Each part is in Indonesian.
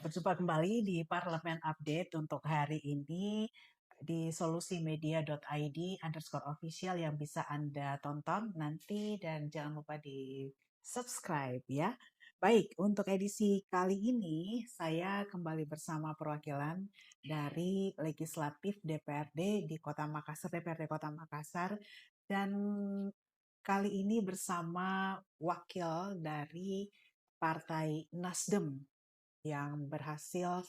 Berjumpa kembali di Parlemen Update untuk hari ini di solusimedia.id_official yang bisa Anda tonton nanti dan jangan lupa di subscribe ya. Baik, untuk edisi kali ini saya kembali bersama perwakilan dari Legislatif DPRD di Kota Makassar, DPRD Kota Makassar, dan kali ini bersama wakil dari Partai Nasdem yang berhasil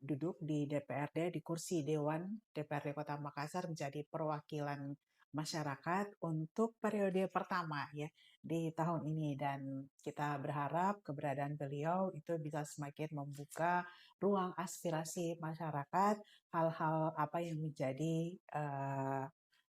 duduk di DPRD di kursi Dewan DPRD Kota Makassar menjadi perwakilan masyarakat untuk periode pertama ya di tahun ini, dan kita berharap keberadaan beliau itu bisa semakin membuka ruang aspirasi masyarakat, hal-hal apa yang menjadi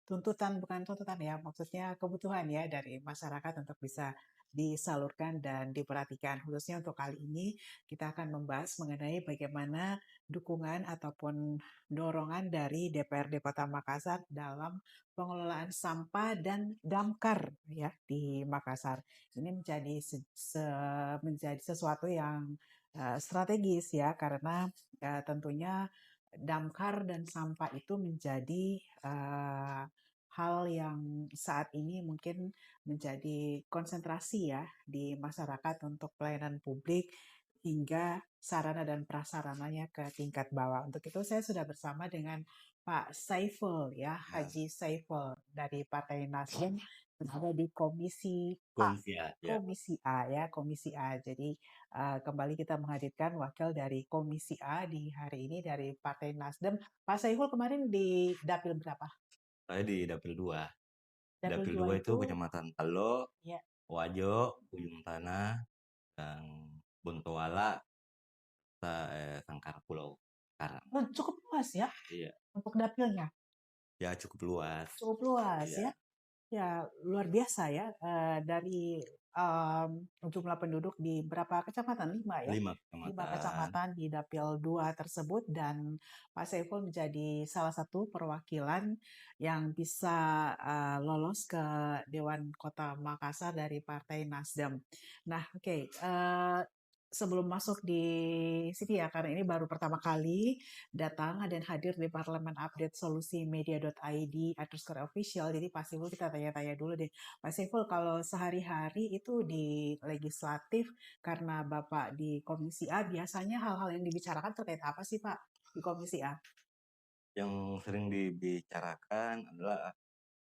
tuntutan, bukan tuntutan ya, maksudnya kebutuhan ya dari masyarakat untuk bisa disalurkan dan diperhatikan. Khususnya untuk kali ini kita akan membahas mengenai bagaimana dukungan ataupun dorongan dari DPRD Kota Makassar dalam pengelolaan sampah dan damkar ya di Makassar. Ini menjadi sesuatu yang strategis ya, karena tentunya damkar dan sampah itu menjadi hal yang saat ini mungkin menjadi konsentrasi ya di masyarakat untuk pelayanan publik hingga sarana dan prasarananya ke tingkat bawah. Untuk itu saya sudah bersama dengan Pak Saiful ya, Haji Saiful dari Partai Nasdem, berada di Komisi A. Komisi A, ya. Komisi A ya, Komisi A. Jadi kembali kita menghadirkan wakil dari Komisi A di hari ini dari Partai Nasdem. Pak Saiful kemarin di dapil berapa? Saya di Dapil 2. Dapil Dapil 2 2 itu itu Kecamatan Talo, ya. Wajo, Ujung Tanah, dan Bontoala, Sangkar Pulau Karang. Cukup luas ya Iya, untuk dapilnya. ya cukup luas. Cukup luas Iya, ya. Ya, luar biasa ya. Dari jumlah penduduk di berapa kecamatan? 5 ya. 5 5 kecamatan. kecamatan di dapil 2 tersebut, dan Pak Saiful menjadi salah satu perwakilan yang bisa lolos ke Dewan Kota Makassar dari Partai Nasdem. Nah, oke. Sebelum masuk di sini ya, karena ini baru pertama kali datang dan hadir di Parlemen Update solusimedia.id_official. Jadi Pak Saiful kita tanya-tanya dulu deh. Pak Saiful, kalau sehari-hari itu di legislatif, karena Bapak di Komisi A, biasanya hal-hal yang dibicarakan terkait apa sih Pak di Komisi A? Yang sering dibicarakan adalah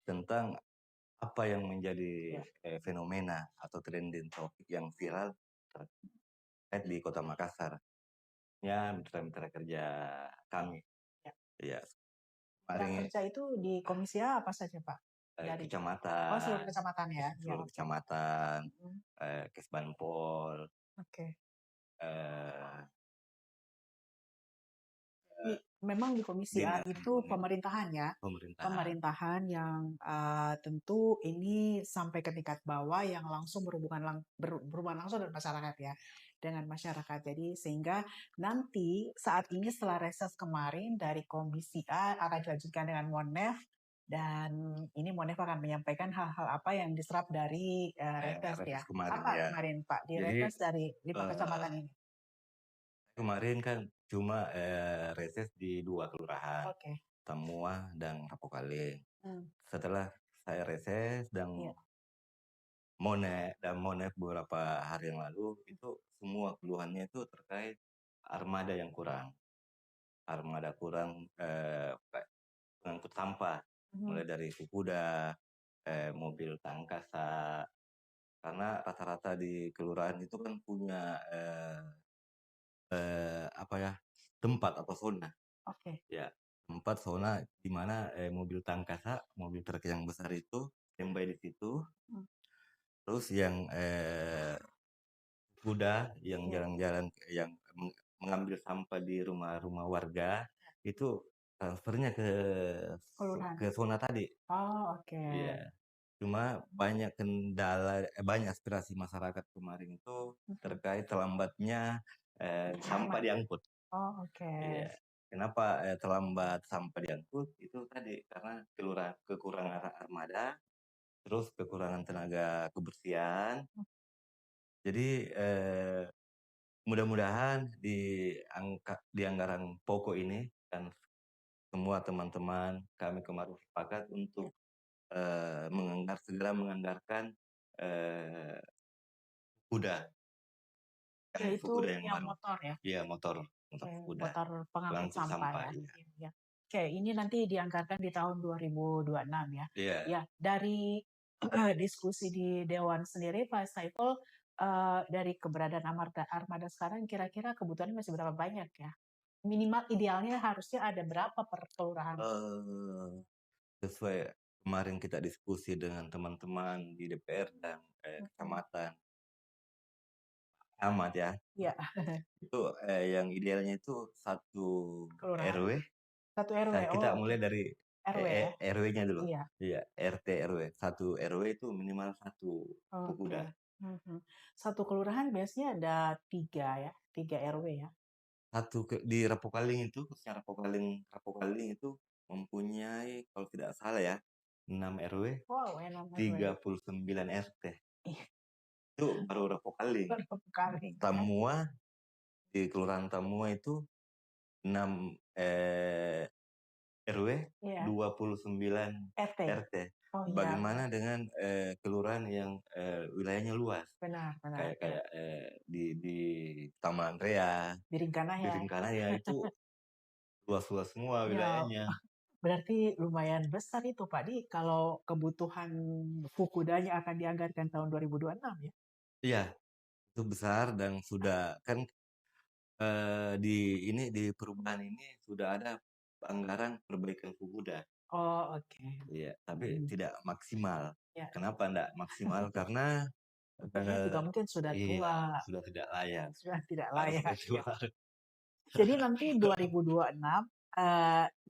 tentang apa yang menjadi fenomena atau trending topik yang viral terkait di Kota Makassar. Ya, mitra-mitra kerja kami. Ya. Ya, Yang kerja itu di Komisi A apa saja Pak? Dari kecamatan. seluruh kecamatan ya. Seluruh Ya, kecamatan, Kesbanpol, oke. eh, Memang di Komisi A itu pemerintahan ya, pemerintahan yang tentu ini sampai ke tingkat bawah yang langsung berhubungan langsung dengan masyarakat ya, dengan masyarakat. Jadi sehingga nanti saat ini setelah reses kemarin dari Komisi A akan dilanjutkan dengan Monef, dan ini Monef akan menyampaikan hal-hal apa yang diserap dari reses ya. kemarin, Apa ya. kemarin Pak di Jadi, reses dari 5 kecamatan ini? kemarin kan cuma reses di 2 kelurahan, Oke. Tamua dan Rapokaling. Hmm. Setelah saya reses dan Iya. Monef beberapa hari yang lalu, itu semua keluhannya itu terkait armada yang kurang. Armada kurang pengangkut sampah, mulai dari Fukuda, mobil tangkasa. Karena rata-rata di kelurahan itu kan punya tempat atau zona. Oke. Ya, tempat zona di mana mobil tangkasa, mobil truk yang besar itu standby di situ. Terus yang kuda yang jalan-jalan yang mengambil sampah di rumah-rumah warga itu transfernya ke zona tadi. Oh, oke. Iya. Cuma banyak kendala, banyak aspirasi masyarakat kemarin itu terkait terlambatnya sampah diangkut. Oh, oke. Iya. Kenapa terlambat sampah diangkut? Itu tadi karena kekurangan armada, terus kekurangan tenaga kebersihan. Jadi mudah-mudahan di anggaran pokok ini dan semua teman-teman kami kemarin sepakat untuk segera menganggarkan kuda Yaitu kuda yang yang baru. motor ya? Iya, motor kuda, Motor pengangkut pengangkut sampah sampah. ya? Iya. Ya. Oke, ini nanti dianggarkan di tahun 2026 ya? Iya. Ya, dari diskusi di Dewan sendiri, Pak Saiful, dari keberadaan armada sekarang, kira-kira kebutuhannya masih berapa banyak ya? Minimal idealnya harusnya ada berapa per kelurahan? Sesuai kemarin kita diskusi dengan teman-teman di DPR dan kecamatan amat ya. Iya. Itu yang idealnya itu satu Kelurahan. RW. Satu RW. Kita mulai dari RW ya? RW-nya dulu. Iya. Iya, RT RW. Satu RW itu minimal satu kuda. Satu kelurahan biasanya ada 3 ya, 3 RW ya. Di Rapokaling itu, khususnya Rapokaling itu mempunyai kalau tidak salah ya 6 RW, Wow, 6 RW. 39 RT. Itu baru Rapokaling. Rapokaling. Tamua di Kelurahan Tamua itu 6 RW, 29 RT. Oh iya. Bagaimana dengan kelurahan yang wilayahnya luas? Benar. Kayak di Taman Rea, Di Ringkanaya. itu luas-luas semua Ya, wilayahnya. berarti lumayan besar itu Pak Di kalau kebutuhan Fukudanya akan dianggarkan tahun 2026 ya? Iya, itu besar dan sudah kan di perubahan ini sudah ada anggaran perbaikan Fukuda. Oh, oke. Iya, tapi tidak maksimal. Ya. Kenapa enggak maksimal? Karena juga mungkin sudah tua. sudah tidak layak. Sudah tidak Harus layak. dijual. Jadi nanti 2026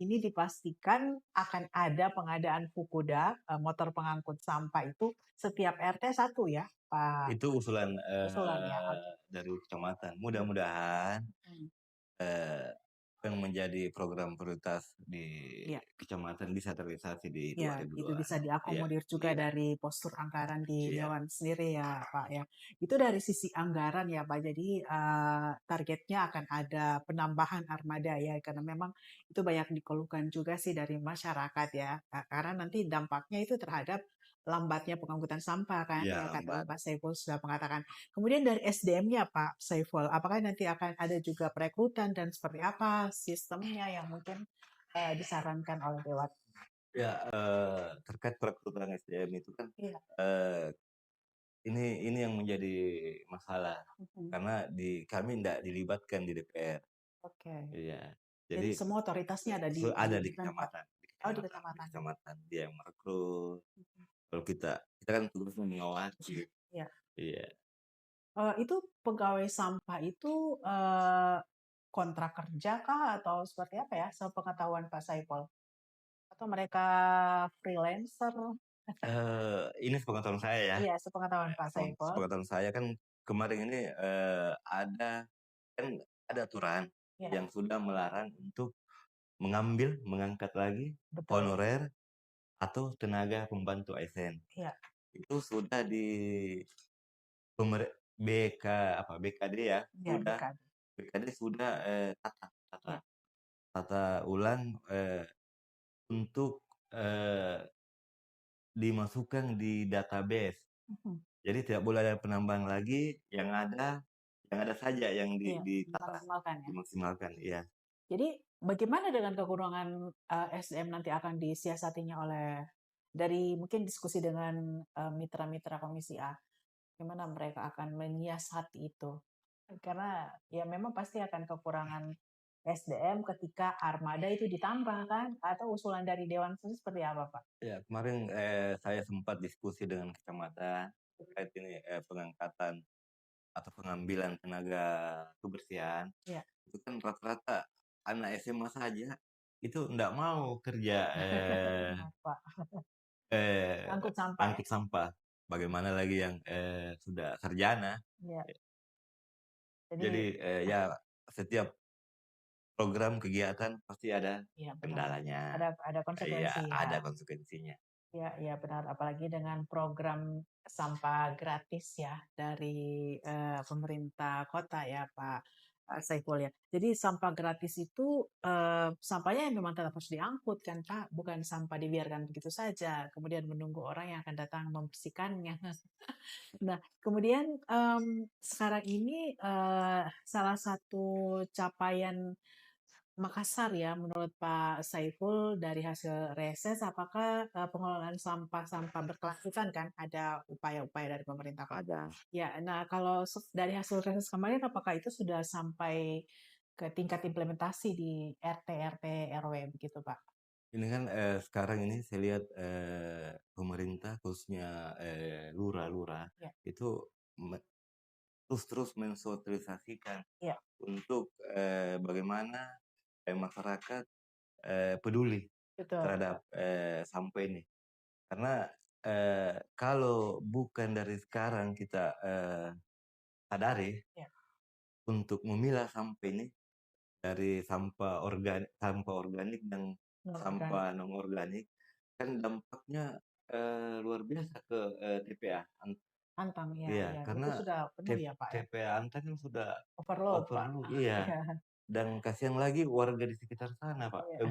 ini dipastikan akan ada pengadaan Fukuda, motor pengangkut sampah itu setiap RT 1 ya, Pak? Itu usulan Usulannya. dari kecamatan. Mudah-mudahan yang menjadi program prioritas di kecamatan bisa terrealisasi di 2002. Itu bisa diakomodir juga dari postur anggaran di Iya. Dewan sendiri ya, Pak ya. Itu dari sisi anggaran ya, Pak. Jadi targetnya akan ada penambahan armada ya, karena memang itu banyak dikeluhkan juga sih dari masyarakat ya. Karena nanti dampaknya itu terhadap lambatnya pengangkutan sampah kan, ya kata Pak Saiful sudah mengatakan. Kemudian dari SDM-nya Pak Saiful, apakah nanti akan ada juga perekrutan dan seperti apa sistemnya yang mungkin disarankan oleh Dewan? Ya, terkait perekrutan SDM itu kan ini yang menjadi masalah karena kami tidak dilibatkan di DPR. Oke. Iya. Jadi semua otoritasnya ada di kecamatan. di kecamatan. Dia yang merekrut. Kalau kita kan tugasnya mengawasi. Iya. Itu pegawai sampah itu kontrak kerja kah atau seperti apa ya? Sepengetahuan Pak Saiful? Atau mereka freelancer? Ini sepengetahuan saya ya. Iya, sepengetahuan Pak Saiful. Sepengetahuan saya kan kemarin ini ada aturan yang sudah melarang untuk mengangkat lagi honorer atau tenaga pembantu ASN. Itu sudah di BKD ya, BKD sudah tata ulang untuk dimasukkan di database. Jadi tidak boleh ada penambahan lagi, yang ada saja yang dimaksimalkan. Iya. Jadi bagaimana dengan kekurangan SDM nanti akan disiasatinya oleh dari mungkin diskusi dengan mitra-mitra Komisi A? Gimana mereka akan menyiasati itu? Karena ya memang pasti akan kekurangan SDM ketika armada itu ditambah kan? Atau usulan dari Dewan sendiri seperti apa Pak? Ya, kemarin saya sempat diskusi dengan kecamatan terkait ini pengangkatan atau pengambilan tenaga kebersihan. Itu kan rata-rata anak SMA saja itu enggak mau kerja angkut sampah. Bagaimana lagi yang sudah sarjana. Jadi ya setiap program kegiatan pasti ada kendalanya. Ada konsekuensi. Ada konsekuensinya. Ya, ya benar. Apalagi dengan program sampah gratis ya dari pemerintah kota ya Pak Saiful ya. Jadi sampah gratis itu sampahnya yang memang tetap harus diangkut kan Pak, bukan sampah dibiarkan begitu saja. Kemudian menunggu orang yang akan datang membersihkannya. Nah, kemudian sekarang ini salah satu capaian Makassar ya, menurut Pak Saiful dari hasil reses, apakah pengelolaan sampah-sampah berkelanjutan kan? Ada upaya-upaya dari pemerintah Pak? Ada. Ya, nah kalau dari hasil reses kemarin, apakah itu sudah sampai ke tingkat implementasi di RT, RT, RW begitu Pak? Ini kan sekarang ini saya lihat pemerintah khususnya lurah-lurah Ya, itu terus mensosialisasikan ya, untuk bagaimana masyarakat peduli betul. terhadap sampah ini. Karena kalau bukan dari sekarang kita sadari Ya, untuk memilah sampah ini dari sampah organik dan non-organik. sampah non organik kan dampaknya luar biasa ke TPA. Antang, ya, Iya, ya. Itu karena sudah penuh ya Pak ya? TPA Antam kan sudah Overload Pak. overload, iya. Ya, Dan kasihan lagi warga di sekitar sana, Pak. ya.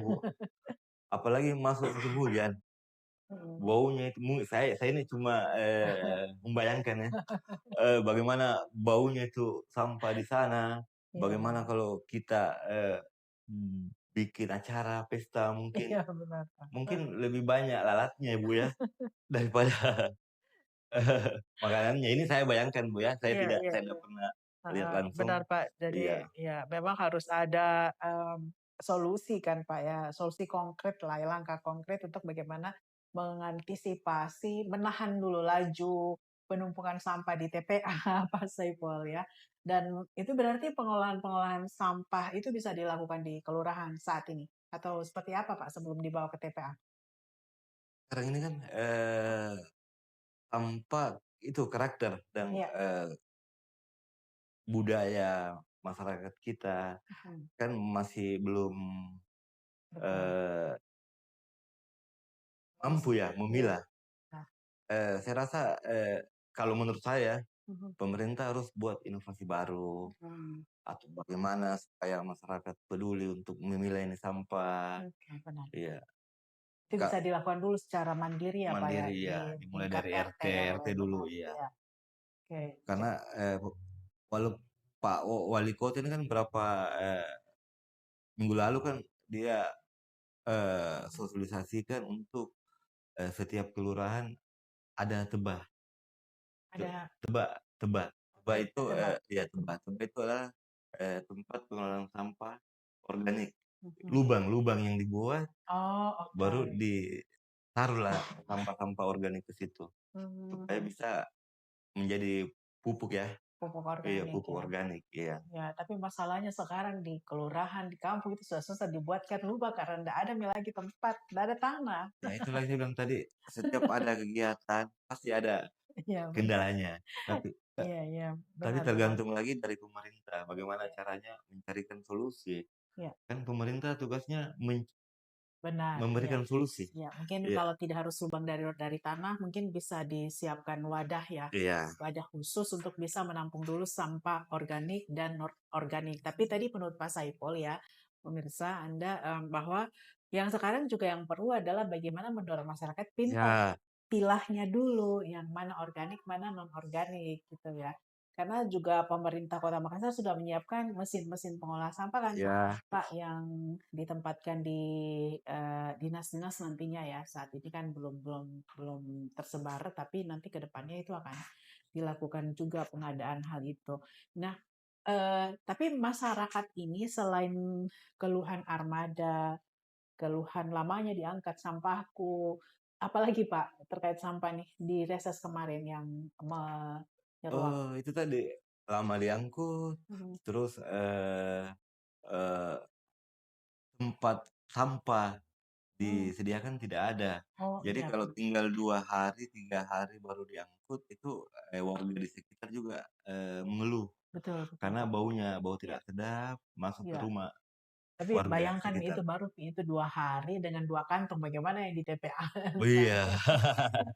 Apalagi masuk musim hujan, Mm. baunya itu saya ini cuma membayangkan ya, bagaimana baunya itu sampah di sana, Iya bagaimana benar. kalau kita bikin acara pesta Iya mungkin benar Pak. mungkin lebih banyak lalatnya ya, Bu, ya, daripada makanannya. Ini saya bayangkan, Bu, ya, Iya, iya, saya tidak iya. pernah lihat Heeh, benar langsung. Pak. Jadi Iya. ya memang harus ada solusi kan Pak ya, solusi konkret lah, ya, langkah konkret untuk bagaimana mengantisipasi, menahan dulu laju penumpukan sampah di TPA Pak Saiful ya. Dan itu berarti pengolahan-pengolahan sampah itu bisa dilakukan di kelurahan saat ini atau seperti apa Pak sebelum dibawa ke TPA? Sekarang ini kan tanpa itu karakter dan Iya. budaya masyarakat kita Mhm, kan masih belum betul. eh, Harus, mampu ya iya. memilah. Nah, Saya rasa kalau menurut saya mhm, pemerintah harus buat inovasi baru mhm. atau bagaimana supaya masyarakat peduli untuk memilah ini sampah. Oke, benar. Iya, Itu bisa Kak, dilakukan dulu secara mandiri ya Pak ya mandiri di ya, dimulai tingkat dari RT RW RT dulu benar. ya. Ya, oke. Karena walau Pak Wali Kota ini kan berapa minggu lalu kan dia sosialisasikan untuk setiap kelurahan ada tebah. Ada Tebak, tebak. Tebak itu tebak. ya tebak. Tebak itu adalah tempat pengelolaan sampah organik. Mhm. Lubang-lubang yang dibuat Oh, baru oke. ditaruhlah sampah-sampah organik ke situ supaya Hmm, bisa menjadi pupuk ya. pupuk Iya, organik pupuk ya. organik, iya. Ya, tapi masalahnya sekarang di kelurahan, di kampung itu sudah susah dibuatkan lubang karena tidak ada lagi tempat, tidak ada tanah. Ya itu lagi saya bilang tadi, setiap ada kegiatan pasti ada Iya, benar. kendalanya. Tapi Iya, iya, tapi benar-benar. tergantung lagi dari pemerintah, bagaimana caranya mencarikan solusi. Ya, Kan pemerintah tugasnya benar. Ya. memberikan solusi. Ya, mungkin Iya, kalau tidak harus lubang dari tanah, mungkin bisa disiapkan wadah ya, iya, wadah khusus untuk bisa menampung dulu sampah organik dan non organik. Tapi tadi menurut Pak Saipul ya, pemirsa Anda bahwa yang sekarang juga yang perlu adalah bagaimana mendorong masyarakat pintar ya, pilahnya dulu yang mana organik, mana non organik gitu ya. Karena juga pemerintah Kota Makassar sudah menyiapkan mesin-mesin pengolah sampah kan ya, Pak yang ditempatkan di dinas-dinas nantinya ya. Saat ini kan belum belum belum tersebar, tapi nanti ke depannya itu akan dilakukan juga pengadaan hal itu. Nah, tapi masyarakat ini selain keluhan armada, keluhan lamanya diangkat sampahku, apalagi Pak terkait sampah nih di reses kemarin yang menyeruak? itu tadi lama diangkut, Mhm. terus eh, tempat sampah Hmm. disediakan tidak ada. Oh Jadi iya, kalau tinggal 2 hari, 3 hari baru diangkut, itu warga di sekitar juga mengeluh betul betul karena Pak. bau Ya, tidak sedap masuk ke ya. rumah. Tapi warga bayangkan sekitar. itu 2 hari dengan 2 kantong, bagaimana yang di TPA Oh iya. sekarang?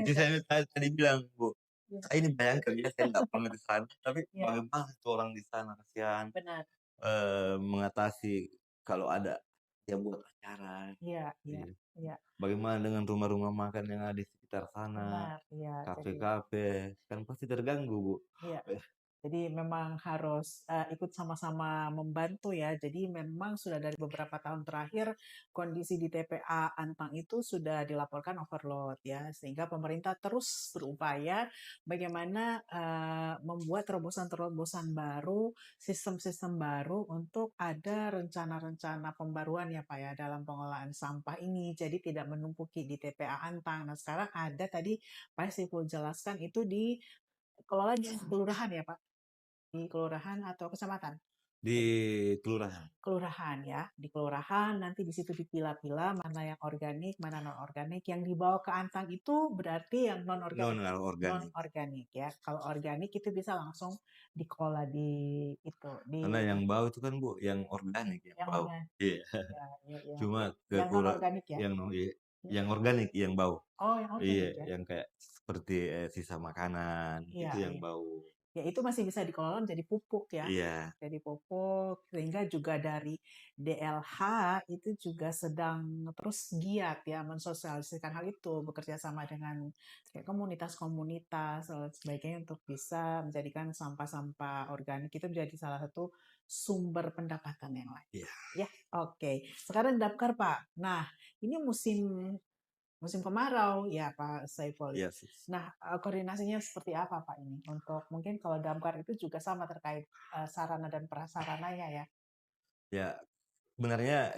Itu saya tadi bilang, Bu, Iya, saya ini bayangkan ya, saya nggak pernah ke sana, tapi iya, bagaimana tuh orang di sana, kasihan, benar. mengatasi kalau ada yang buat acara. Iya, iya, Iya. iya, Bagaimana dengan rumah-rumah makan yang ada di sekitar sana, benar. Iya, jadi kafe-kafe, kan pasti terganggu, Bu. iya. Eh, Jadi memang harus, ikut sama-sama membantu ya. Jadi memang sudah dari beberapa tahun terakhir kondisi di TPA Antang itu sudah dilaporkan overload ya, sehingga pemerintah terus berupaya bagaimana, membuat terobosan-terobosan baru, sistem-sistem baru untuk ada rencana-rencana pembaruan ya Pak ya dalam pengelolaan sampah ini. Jadi tidak menumpuki di TPA Antang. Nah sekarang ada tadi Pak Saiful jelaskan itu dikelola di kelurahan ya Pak? Di kelurahan atau kecamatan? Di kelurahan. Kelurahan ya, di kelurahan nanti di situ dipilah-pilah mana yang organik, mana non organik. Yang dibawa ke Antang itu berarti yang non organik. Non Non organik. organik ya. Kalau organik itu bisa langsung dikelola di itu di Karena yang bau itu kan, Bu, yang organik yang yang bau. organik. Iya. Ya, ya, ya, Cuma ya. ke Yang non organik ya. yang iya, Ya. yang organik yang bau. Oh, yang Iya, organik ya. yang kayak seperti, sisa makanan, Iya, itu yang iya. bau. Ya itu masih bisa dikelola menjadi pupuk ya. Iya. Jadi pupuk, sehingga juga dari DLH itu juga sedang terus giat ya mensosialisasikan hal itu, bekerja sama dengan kayak komunitas-komunitas dan sebagainya untuk bisa menjadikan sampah-sampah organik itu menjadi salah satu sumber pendapatan yang lain. Iya. Ya, oke. Sekarang Damkar Pak. Nah, ini musim musim kemarau ya Pak Saiful ya. Iya sih. Nah, koordinasinya seperti apa Pak ini? Untuk mungkin kalau damkar itu juga sama terkait sarana dan prasarananya ya Ya, sebenarnya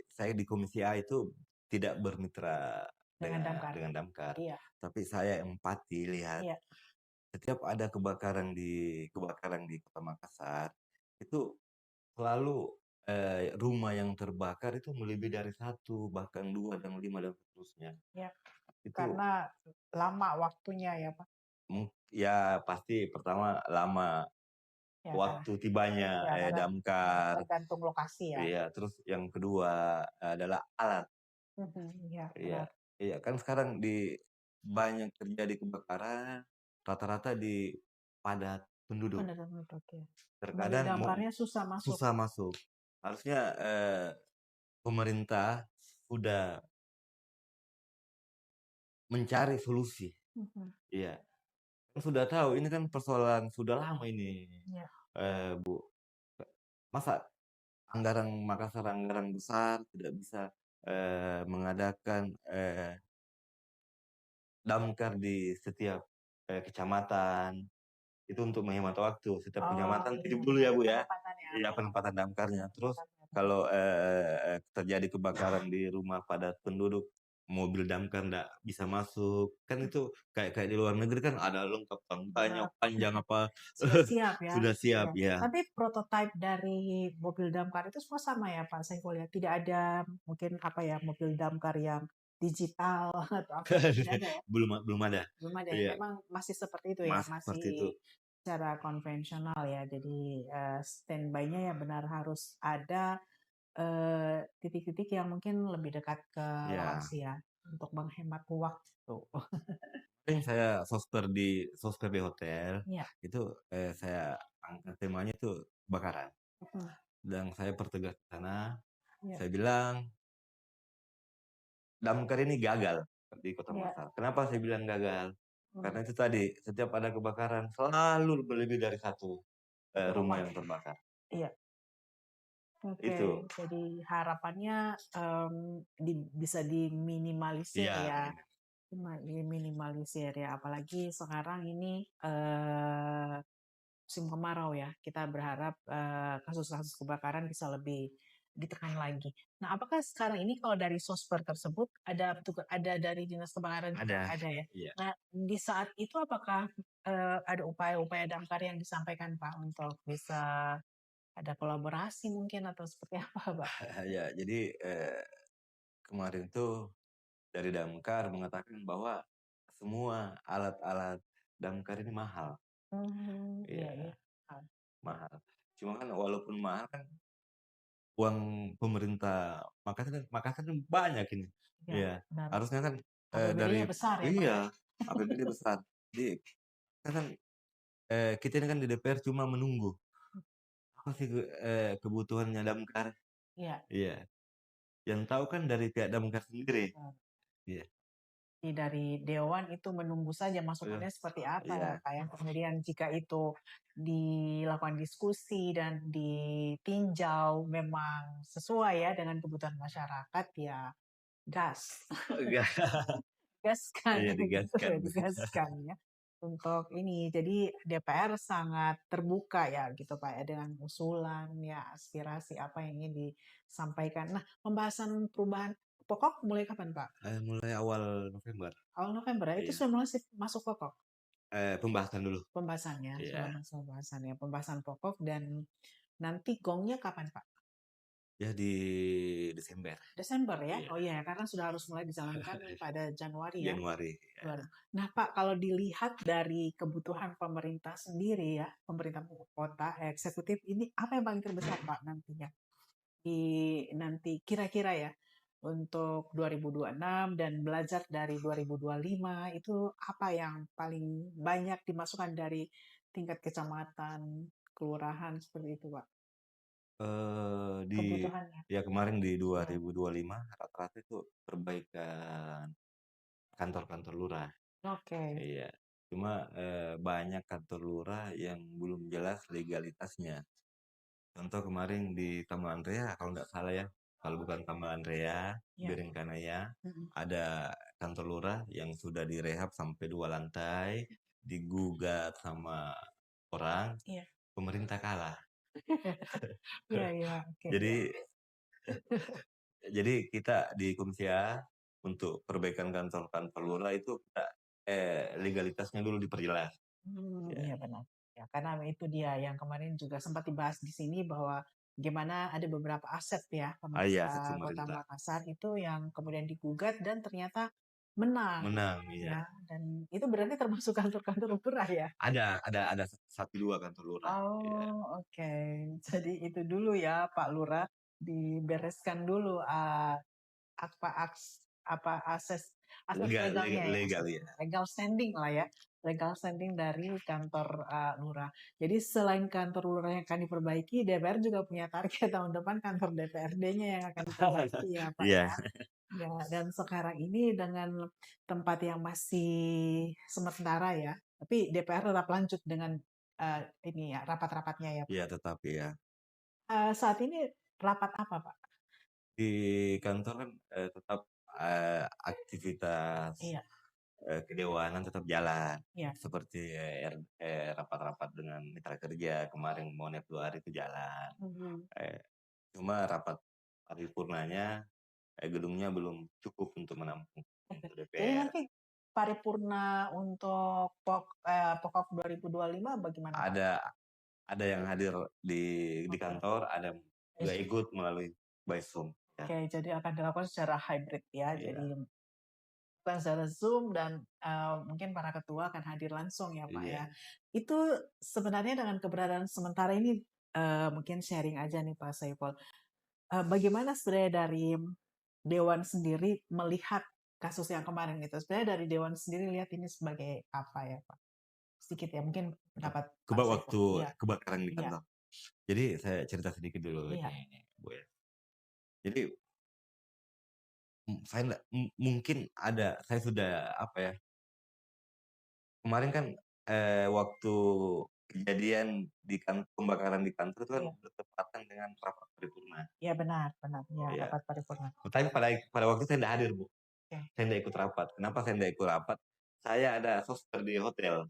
saya di Komisi A itu tidak bermitra dengan damkar. dengan Damkar, Iya, tapi saya empati lihat iya, setiap ada kebakaran di Kota Makassar, itu selalu, rumah yang terbakar itu melebihi dari satu, bahkan 2 dan 5 dan seterusnya. iya. Itu Karena lama waktunya ya Pak. ya pasti pertama lama Ya karena waktu tibanya, ya karena damkar, tergantung lokasi ya. iya, terus yang kedua adalah alat. Mhm, iya Iya, benar. iya, kan sekarang banyak terjadi kebakaran, rata-rata di padat penduduk. Benar, benar, oke. Mobil Terkadang damkarnya susah masuk. susah masuk. Harusnya, pemerintah sudah mencari solusi. Mhm, Iya, kan sudah tahu ini kan persoalan sudah lama ini, iya, Bu. Masa Makassar anggaran besar tidak bisa, mengadakan, damkar di setiap, kecamatan, itu untuk menghemat waktu. Setiap oh kecamatan iya titip dulu ya, ada Bu, ya. penempatan ya Iya, penempatan damkarnya. Terus penempatan ya. kalau, terjadi kebakaran di rumah padat penduduk, mobil damkar nggak bisa masuk, kan itu kayak kayak di luar negeri kan ada lengkap tankanya, Benar. panjang apa, Sudah siap ya. sudah siap, Ya. ya. Tapi prototipe dari mobil damkar itu semua sama ya Pak Saiful ya. Tidak ada mungkin apa ya mobil damkar yang digital atau apa itu tidak ada ya. Belum ada. Belum ada ya. Iya, Memang masih seperti itu ya. Mas, seperti itu. Masih secara konvensional ya. Jadi standby-nya ya benar harus ada titik-titik yang mungkin lebih dekat ke Iya. lokasi ya untuk menghemat waktu. Paling saya sosper di hotel, Iya. itu, saya angkat temanya itu kebakaran. Mhm. Dan saya pertegas ke sana, Iya. saya bilang, "Damkar ini gagal di Kota Iya. Makassar." Kenapa saya bilang gagal? Hmm. Karena itu tadi, setiap ada kebakaran selalu lebih dari satu, rumah Rumah. yang terbakar. Iya. Oke, Itu. jadi harapannya bisa diminimalisir Iya, ya, diminimalisir ya. Apalagi sekarang ini musim kemarau ya. Kita berharap kasus-kasus kebakaran bisa lebih ditekan lagi. Nah, apakah sekarang ini kalau dari sosper tersebut ada dari dinas kebakaran juga ada. ada ya? Iya. Nah, di saat itu apakah ada upaya-upaya damkar yang disampaikan Pak untuk bisa ada kolaborasi mungkin atau seperti apa, Pak? Ya, jadi, kemarin tuh dari damkar mengatakan bahwa semua alat-alat damkar ini mahal. Iya, iya. Iya, mahal. Cuma kan walaupun mahal kan uang pemerintah Makassar kan banyak ini. Ya, Iya, benar. harusnya kan, APBD-nya dari besar ya, Pak, iya, ya? APBD besar. Jadi kan, kita ini kan di DPR cuma menunggu, apa sih, kebutuhannya Damkar. Iya, Iya, yang tahu kan dari pihak Damkar sendiri. betul. Iya. Dari dewan itu menunggu saja Iya. masukannya seperti apa Iya. ya Pak ya. Kemudian jika itu dilakukan diskusi dan ditinjau memang sesuai ya dengan kebutuhan masyarakat ya gas. Enggak. Gaskan Iya, gitu digaskan. ya, digaskan ya. Untuk ini, jadi DPR sangat terbuka ya gitu Pak ya dengan usulan ya aspirasi apa yang ingin disampaikan. Nah, pembahasan perubahan pokok mulai kapan Pak? Mulai awal November. Awal November ya, itu Iya. sudah mulai masuk pokok Pembahasan dulu. pembahasannya, sudah Iya. masuk pembahasan ya, pembahasan pokok dan nanti gongnya kapan Pak? Ya di Desember. Desember ya? Iya. Oh iya, karena sudah harus mulai dijalankan pada Januari ya. Januari. Ya. Nah Pak, kalau dilihat dari kebutuhan pemerintah sendiri ya, pemerintah kota, eksekutif ini apa yang paling terbesar Pak nantinya? Nanti kira-kira ya untuk 2026 dan belajar dari 2025 itu apa yang paling banyak dimasukkan dari tingkat kecamatan, kelurahan seperti itu, Pak? Kebutuhannya. Ya kemarin di Ya. 2025 rata-rata itu perbaikan kantor-kantor lurah. Oke. Iya. Cuma, banyak kantor lurah yang belum jelas legalitasnya. Contoh kemarin di Taman Rea kalau nggak salah ya, kalau bukan Taman Rea, Ya. Birengkanaya, Mm-mm. ada kantor lurah yang sudah direhab sampai 2 lantai, digugat sama orang, Iya. pemerintah kalah. Iya, iya. Oke. Jadi jadi kita di Kumsia untuk perbaikan kantor-kantor lurah itu kita, legalitasnya dulu diperjelas. Ya. Iya benar. Ya, karena itu dia yang kemarin juga sempat dibahas di sini bahwa gimana ada beberapa aset ya Iya, aset pemerintah Kota pemerintah. Makassar itu yang kemudian digugat dan ternyata menang. Menang, iya. Ya, dan itu berarti termasuk kantor-kantor lurah ya. Ada 1, 2 kantor lurah. Iya. Oh, oke. Jadi itu dulu ya Pak Lurah dibereskan dulu apa apa akses legalnya ya, Legal ya. legal standing lah ya, legal standing dari kantor lurah. Jadi selain kantor lurah yang akan diperbaiki, DPR juga punya target tahun depan kantor DPRD-nya yang akan diperbaiki ya Pak Iya. ya. Ya, dan sekarang ini dengan tempat yang masih sementara ya, tapi DPR tetap lanjut dengan ini ya rapat-rapatnya ya Pak. Iya, tetap ya. Saat ini rapat apa Pak? Di kantor kan, tetap, aktivitas, Iya, kedewanan tetap jalan. iya. Seperti, rapat-rapat dengan mitra kerja, kemarin Monep 2 hari itu jalan. Mhm. Cuma rapat paripurnanya, gedungnya belum cukup untuk menampung Jadi DPR. nanti paripurna untuk pokok 2025 bagaimana Pak? Ada yang hadir di kantor, ada yang juga ikut melalui by Zoom, ya. Oke, jadi akan dilakukan secara hybrid ya. Iya. Jadi bukan secara Zoom dan mungkin para ketua akan hadir langsung ya Pak ya. Iya. Itu sebenarnya dengan keberadaan sementara ini mungkin sharing aja nih Pak Saiful. Bagaimana sebenarnya dari Dewan sendiri melihat kasus yang kemarin itu? Sebenarnya dari Dewan sendiri lihat ini sebagai apa ya Pak? Sedikit ya, mungkin pendapat Pak Saiful. Waktu Iya, kebakaran di iya, kantor. Jadi saya cerita sedikit dulu iya. ini, Bu ya. Jadi saya nggak mungkin saya sudah apa ya, kemarin kan, waktu kejadian pembakaran di kantor itu kan Iya. bertepatan dengan rapat paripurna. Iya benar, benar. Ya, Iya. rapat paripurna. Tapi pada waktu itu saya nggak hadir, Bu. Oke. Saya nggak ikut rapat. Kenapa saya nggak ikut rapat? Saya ada soster di hotel.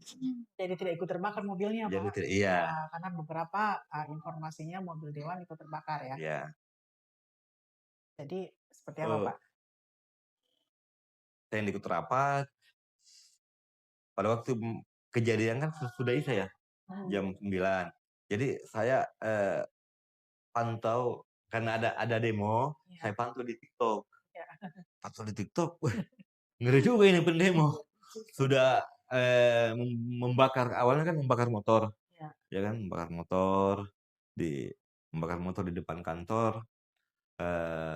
Jadi tidak ikut terbakar mobilnya, Jadi Pak? iya. Ya, karena beberapa informasinya mobil Dewan ikut terbakar ya. Iya. Jadi seperti apa, Pak? Saya yang ikut rapat. Pada waktu kejadian kan sudah isya ya, jam 9. Jadi saya pantau karena ada demo, Ya. saya pantau di TikTok. Ya. Pantau di TikTok, wah, ngeri juga ini pendemo. Sudah awalnya kan membakar motor, ya kan, membakar motor di depan kantor.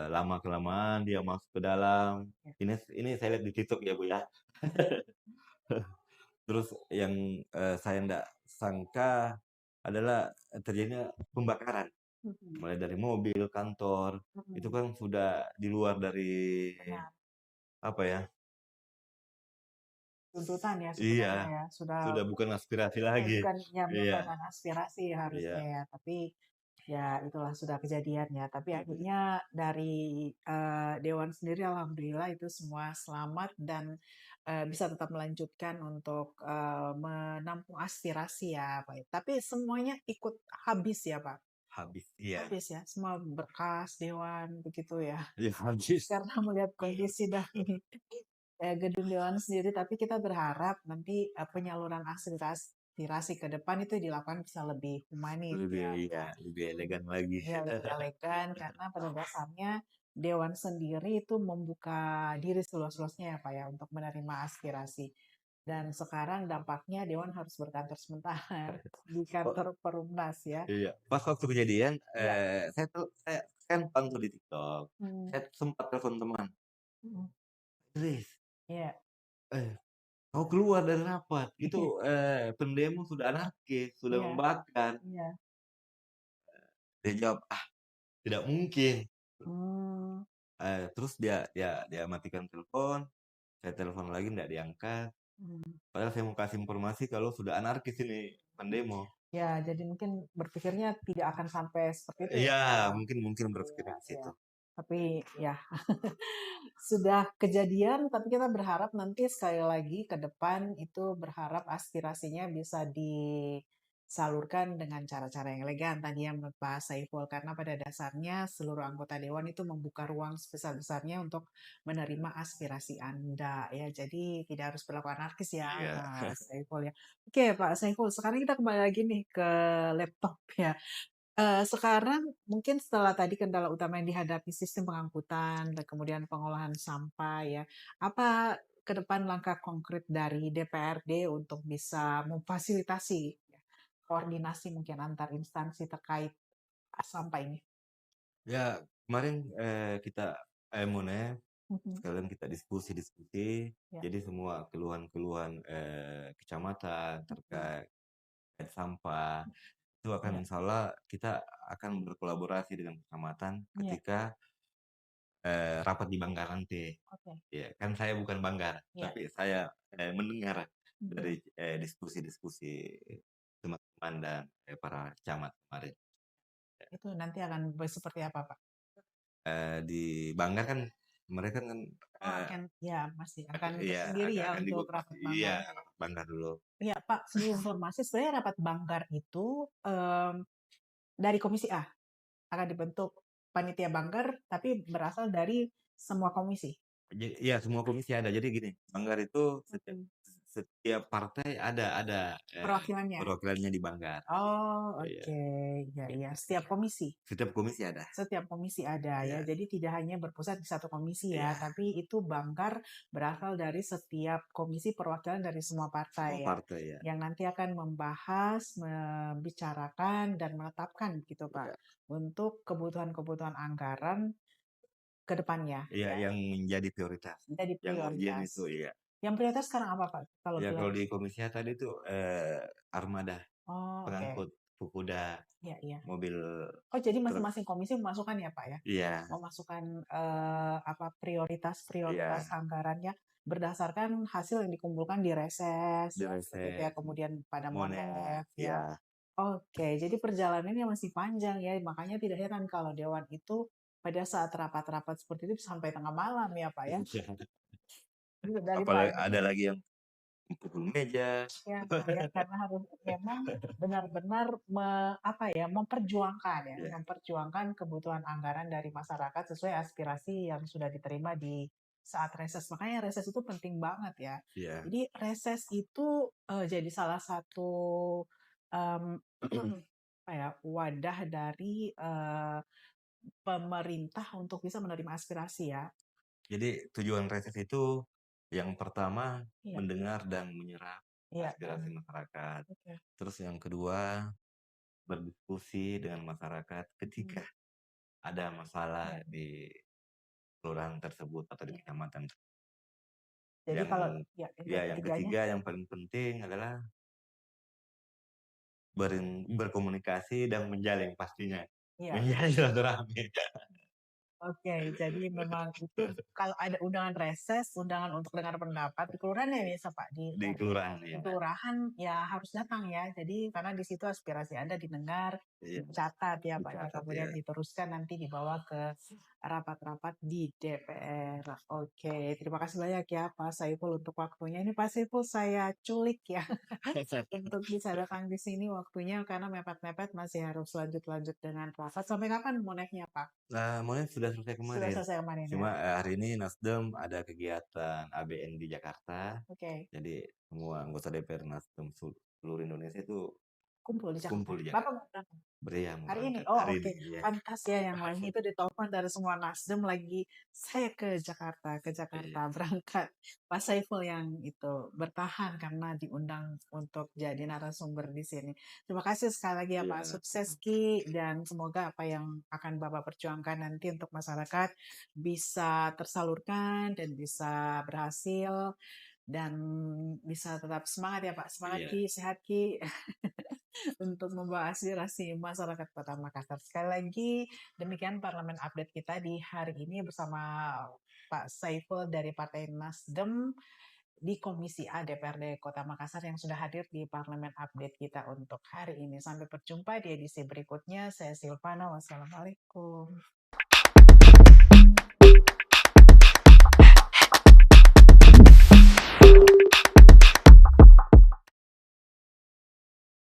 lama-kelamaan dia masuk ke dalam. Ya. Ini saya lihat di TikTok ya, Bu, ya. Terus yang, saya nggak sangka adalah terjadinya pembakaran, Mhm, mulai dari mobil, kantor, itu mhm, kan sudah di luar dari, benar. apa ya, Tuntutan ya sebenarnya iya, ya, sudah sudah bukan aspirasi lagi. bukan ya Iya, bukan aspirasi harusnya iya, ya, tapi ya itulah sudah kejadian ya. Tapi mhm, akhirnya dari, dewan sendiri alhamdulillah itu semua selamat dan, bisa tetap melanjutkan untuk, menampung aspirasi ya, Pak, ya. Tapi semuanya ikut habis ya, Pak? habis, iya, Habis ya? Semua berkas dewan begitu ya? iya habis. Karena melihat kondisi dari gedung dewan sendiri, tapi kita berharap nanti penyaluran aspirasi ke depan itu dilakukan bisa lebih humanis Lebih, ya, iya, lebih elegan lagi. ya lebih elegan karena pada dasarnya dewan sendiri itu membuka diri seluas-luasnya ya Pak ya untuk menerima aspirasi. Dan sekarang dampaknya dewan harus berkantor sementara di Oh, kantor Perumnas ya. iya, pas waktu kejadian, Ya. saya kan pantau di TikTok, Hmm. saya sempat telepon teman, Hmm. "Riz, Ya. eh, kau keluar dari rapat, itu, pendemo sudah anarkis, sudah Iya. membakar." Iya. Dia jawab, "Ah, tidak mungkin." Hmm. Terus dia matikan telepon, saya telepon lagi nggak diangkat, Hmm. padahal saya mau kasih informasi kalau sudah anarkis ini pendemo. Ya, jadi mungkin berpikirnya tidak akan sampai seperti itu ya, Iya, Pak. mungkin Iya, berpikir ke iya. situ. Tapi ya sudah kejadian, tapi kita berharap nanti sekali lagi ke depan itu berharap aspirasinya bisa disalurkan dengan cara-cara yang elegan tadi yang menurut Pak Saiful karena pada dasarnya seluruh anggota dewan itu membuka ruang sebesar-besarnya untuk menerima aspirasi Anda ya. Jadi tidak harus berlaku anarkis ya, Iya. Mas Saiful ya. Oke, Pak Saiful, sekarang kita kembali lagi nih ke laptop ya. Sekarang mungkin setelah tadi kendala utama yang dihadapi sistem pengangkutan dan kemudian pengolahan sampah ya, apa ke depan langkah konkret dari DPRD untuk bisa memfasilitasi ya, koordinasi mungkin antar instansi terkait sampah ini? Ya, kemarin, kita MONEF, Mhm. sekalian kita diskusi-diskusi, Ya. jadi semua keluhan-keluhan, kecamatan Mhm. terkait sampah, itu akan Ya. insyaallah kita akan berkolaborasi dengan kecamatan Ya. ketika, rapat di Banggar nanti. Oke. Ya, kan saya bukan Banggar, Ya. tapi saya, mendengar Mhm. dari, diskusi-diskusi teman-teman dan, para camat kemarin. Itu nanti akan seperti apa, Pak? Di Banggar kan mereka kan, Oh, eee, akan ya masih akan iya tersendiri ya akan untuk dibuat rapat iya, Banggar. Banggar dulu. Iya, Pak, sebagai informasi sebenarnya rapat Banggar itu dari Komisi A akan dibentuk panitia Banggar, tapi berasal dari semua komisi. Iya semua komisi ada. Jadi gini, Banggar itu setiap Mhm. setiap partai ada, Perwakilannya. perwakilannya di Banggar. Oh, Iya, oke. Ya, ya. Setiap komisi. setiap komisi ada. Setiap komisi ada ya. Iya, Jadi tidak hanya berpusat di satu komisi ya, iya, tapi itu Banggar berasal dari setiap komisi perwakilan dari semua semua partai ya. partai ya. Yang nanti akan membahas, membicarakan dan menetapkan gitu Pak Iya, untuk kebutuhan-kebutuhan anggaran ke depannya iya ya. yang menjadi prioritas. Jadi Yang urgent itu prioritas. iya. Yang prioritas sekarang apa Pak? Kalau Ya boleh. kalau di komisi A tadi itu, armada Oh, oke. pengangkut Fukuda, Ya, iya. mobil Oh, jadi truk. masing-masing komisi memasukkan ya, Pak, ya? Iya, Memasukkan, apa, prioritas-prioritas iya, anggarannya berdasarkan hasil yang dikumpulkan di reses di ya, seperti itu ya, reses, kemudian pada Monet, Monef ya. iya. Oke, jadi perjalanannya masih panjang ya, makanya tidak heran kalau dewan itu pada saat rapat-rapat seperti itu sampai tengah malam ya, Pak, ya? Dari Apalagi pagi. ada lagi yang pukul meja. Ya, ya karena harus memang benar-benar apa ya, memperjuangkan ya, Iya, memperjuangkan kebutuhan anggaran dari masyarakat sesuai aspirasi yang sudah diterima di saat reses. Makanya reses itu penting banget ya. iya. Jadi reses itu jadi salah satu em, apa ya, wadah dari pemerintah untuk bisa menerima aspirasi ya. Jadi tujuan reses itu yang pertama Iya, mendengar dan menyerap iya, aspirasi masyarakat. oke. Terus yang kedua berdiskusi dengan masyarakat ketika Hmm. ada masalah Iya. di kelurahan tersebut atau di Iya. kecamatan. Jadi Yang kalau ya yang yang ketiganya ketiga yang paling penting adalah berkomunikasi dan menjalin pastinya. iya. Menjalin silaturahmi. Oke, jadi memang itu kalau ada undangan reses, undangan untuk dengar pendapat di kelurahan ya biasa Pak, Di kelurahan di ya. kelurahan ya harus datang ya. Jadi karena di situ aspirasi Anda didengar, Iya. dicatat ya Pak ya, Dicatat kemudian ya. diteruskan nanti dibawa ke rapat-rapat di DPR. Oke, terima kasih banyak ya Pak Saiful untuk waktunya. Ini Pak Saiful saya culik ya untuk bisa datang di sini waktunya karena mepet-mepet masih harus lanjut-lanjut dengan rapat. Sampai kapan mau naiknya Pak? Nah, mulai sudah selesai Sudah kemarin. selesai kemarin ya? Cuma hari ini Nasdem ada kegiatan ABN di Jakarta. Oke, Jadi semua anggota DPR Nasdem seluruh Indonesia itu kumpul di Jakarta. kumpul di Bapak Jakarta. mau berangkat Beriah mau hari ini? berangkat Oh hari oke, ini ya. pantas ya yang lainnya itu ditelepon dari semua Nasdem lagi saya ke Jakarta Iya. berangkat. Pak Saiful yang itu bertahan karena diundang untuk jadi narasumber di sini. Terima kasih sekali lagi ya Pak, Iya. sukses Ki dan semoga apa yang akan Bapak perjuangkan nanti untuk masyarakat bisa tersalurkan dan bisa berhasil dan bisa tetap semangat ya Pak. Semangat Iya. Ki, sehat Ki. Untuk membawa aspirasi masyarakat Kota Makassar. Sekali lagi, demikian parlemen update kita di hari ini bersama Pak Saiful dari Partai Nasdem di Komisi A DPRD Kota Makassar yang sudah hadir di parlemen update kita untuk hari ini. Sampai berjumpa di edisi berikutnya. Saya Silvana, wassalamualaikum.